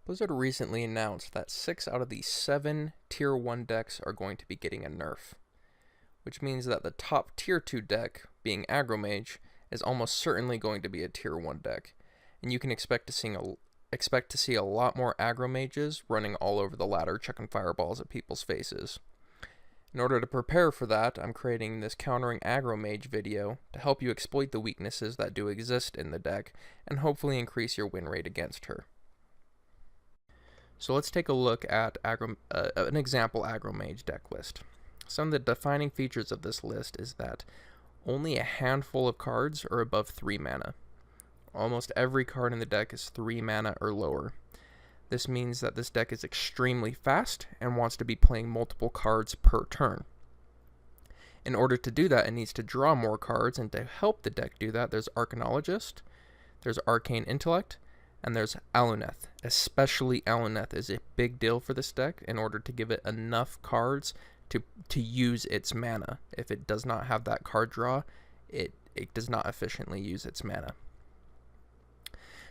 Blizzard recently announced that 6 out of the 7 Tier 1 decks are going to be getting a nerf, which means that the top Tier 2 deck, being Aggro Mage, is almost certainly going to be a Tier 1 deck, and you can expect to see a lot more Aggro Mages running all over the ladder chucking fireballs at people's faces. In order to prepare for that, I'm creating this Countering Aggro Mage video to help you exploit the weaknesses that do exist in the deck and hopefully increase your win rate against her. So let's take a look at an example Aggro Mage deck list. Some of the defining features of this list is that only a handful of cards are above 3 mana. Almost every card in the deck is 3 mana or lower. This means that this deck is extremely fast and wants to be playing multiple cards per turn. In order to do that, it needs to draw more cards, and to help the deck do that, there's Arcanologist, there's Arcane Intellect, and there's Aluneth. Especially Aluneth is a big deal for this deck in order to give it enough cards to use its mana. If it does not have that card draw, it does not efficiently use its mana.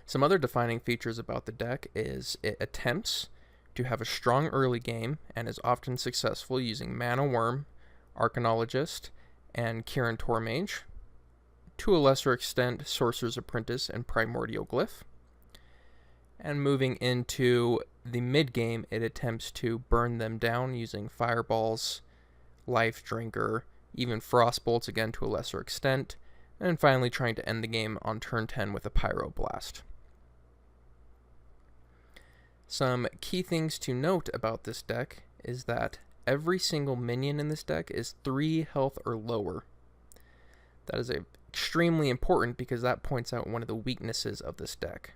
Some other defining features about the deck is it attempts to have a strong early game and is often successful using Mana Worm, Arcanologist, and Kirin Tormage. To a lesser extent, Sorcerer's Apprentice and Primordial Glyph. And moving into the mid game, it attempts to burn them down using Fireballs, Life Drinker, even Frostbolts again to a lesser extent, and finally trying to end the game on turn 10 with a Pyroblast. Some key things to note about this deck is that every single minion in this deck is 3 health or lower. That is extremely important because that points out one of the weaknesses of this deck,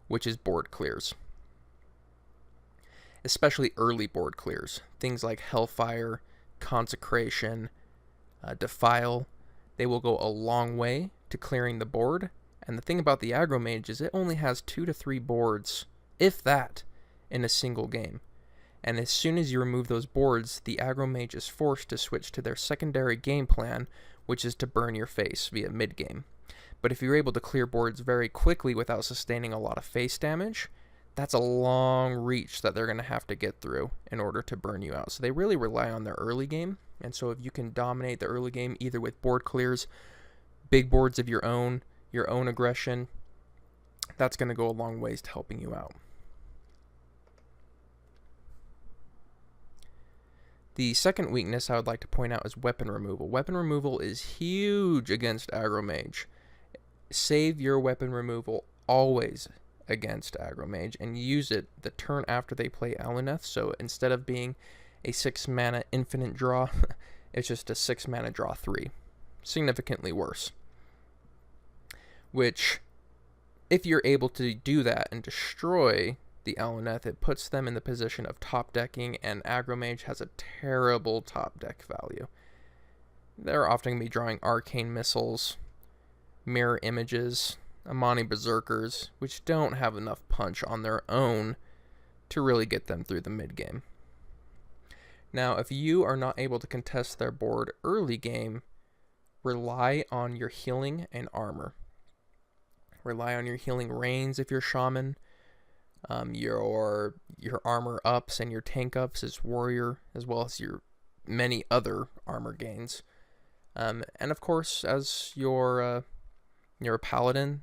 which is board clears. Especially early board clears. Things like Hellfire, Consecration, Defile, they will go a long way to clearing the board. And the thing about the Aggro Mage is it only has 2 to 3 boards, if that, in a single game. And as soon as you remove those boards, the Aggro Mage is forced to switch to their secondary game plan, which is to burn your face via mid-game. But if you're able to clear boards very quickly without sustaining a lot of face damage, that's a long reach that they're going to have to get through in order to burn you out. So they really rely on their early game, and so if you can dominate the early game either with board clears, big boards of your own aggression, that's going to go a long ways to helping you out. The second weakness I would like to point out is weapon removal. Weapon removal is huge against Aggro Mage. Save your weapon removal always against Aggro Mage and use it the turn after they play Aluneth. So instead of being a 6 mana infinite draw, it's just a 6 mana draw 3. Significantly worse. Which, if you're able to do that and destroy the Aluneth, it puts them in the position of top decking, and Aggro Mage has a terrible top deck value. They're often going to be drawing Arcane Missiles, Mirror Images, Amani Berserkers, which don't have enough punch on their own to really get them through the mid game. Now, if you are not able to contest their board early game, rely on your healing and armor. Rely on your healing Rains if you're Shaman, your armor ups and your tank ups as Warrior, as well as your many other armor gains. And of course, as your Paladin,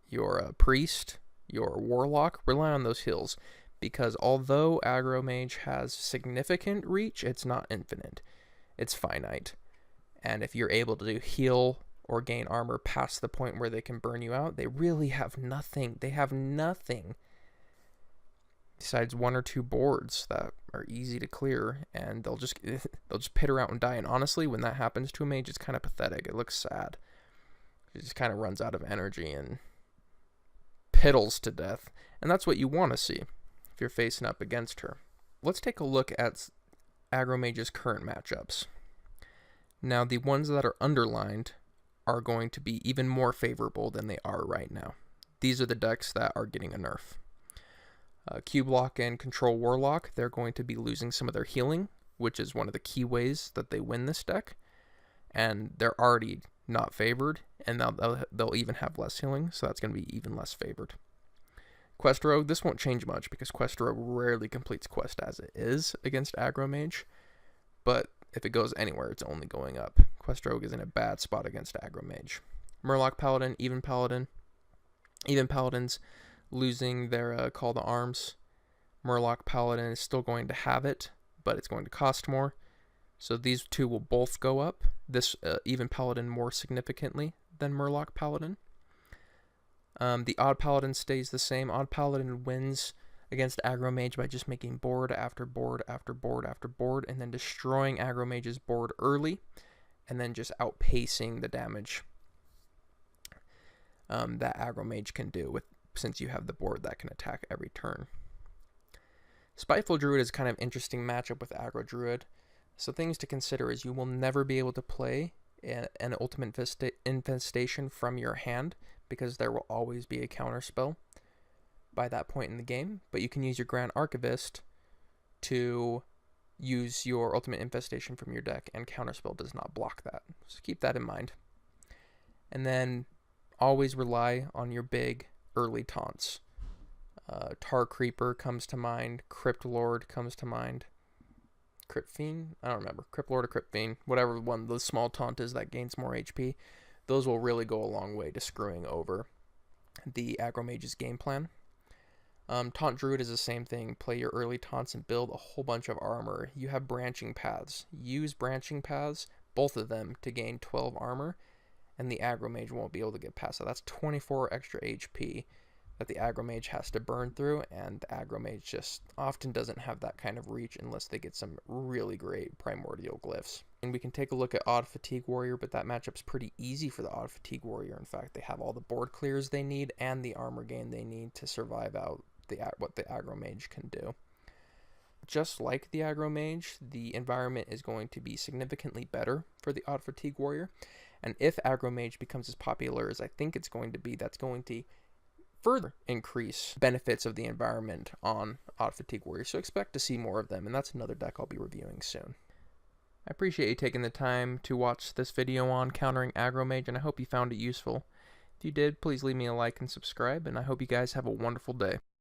your Priest, your Warlock, rely on those heals. Because although Aggro Mage has significant reach, it's not infinite. It's finite. And if you're able to heal or gain armor past the point where they can burn you out, they really have nothing. They have nothing besides 1 or 2 boards that are easy to clear, and they'll just pitter out and die. And honestly, when that happens to a mage, it's kind of pathetic. It looks sad. It just kind of runs out of energy and piddles to death. And that's what you want to see if you're facing up against her. Let's take a look at Aggro Mage's current matchups. Now, the ones that are underlined are going to be even more favorable than they are right now. These are the decks that are getting a nerf. Cube-Lock and Control Warlock, they're going to be losing some of their healing, which is one of the key ways that they win this deck. And they're already not favored, and now they'll even have less healing, so that's going to be even less favored. Quest Rogue, this won't change much because Quest Rogue rarely completes quest as it is against Aggro Mage, but if it goes anywhere, it's only going up. Quest Rogue is in a bad spot against Aggro Mage. Murloc Paladin, even Paladin. Even Paladins losing their Call to Arms. Murloc Paladin is still going to have it, but it's going to cost more. So these two will both go up. This even Paladin more significantly than Murloc Paladin. The Odd Paladin stays the same. Odd Paladin wins against Aggro Mage by just making board after board after board after board, and then destroying Aggro Mage's board early, and then just outpacing the damage that Aggro Mage can do since you have the board that can attack every turn. Spiteful Druid is kind of interesting matchup with Aggro Druid. So things to consider is you will never be able to play an Ultimate Infestation from your hand because there will always be a counterspell by that point in the game. But you can use your Grand Archivist to use your Ultimate Infestation from your deck, and counterspell does not block that. So keep that in mind. And then always rely on your big early taunts. Tar Creeper comes to mind. Crypt Lord comes to mind. Crypt Fiend? I don't remember. Crypt Lord or Crypt Fiend. Whatever one the small taunt is that gains more HP. Those will really go a long way to screwing over the Aggro Mage's game plan. Taunt Druid is the same thing. Play your early taunts and build a whole bunch of armor. You have branching paths. Use branching paths, both of them, to gain 12 armor, and the Aggro Mage won't be able to get past that. That's 24 extra HP that the Aggro Mage has to burn through, and the Aggro Mage just often doesn't have that kind of reach unless they get some really great primordial glyphs. And we can take a look at Odd Fatigue Warrior, but that matchup's pretty easy for the Odd Fatigue Warrior. In fact, they have all the board clears they need and the armor gain they need to survive out what the Aggro Mage can do. Just like the Aggro Mage, the environment is going to be significantly better for the Odd Fatigue Warrior, and if Aggro Mage becomes as popular as I think it's going to be, that's going to further increase benefits of the environment on Odd Fatigue Warrior, so expect to see more of them, and that's another deck I'll be reviewing soon. I appreciate you taking the time to watch this video on countering Aggro Mage, and I hope you found it useful. If you did, please leave me a like and subscribe, and I hope you guys have a wonderful day.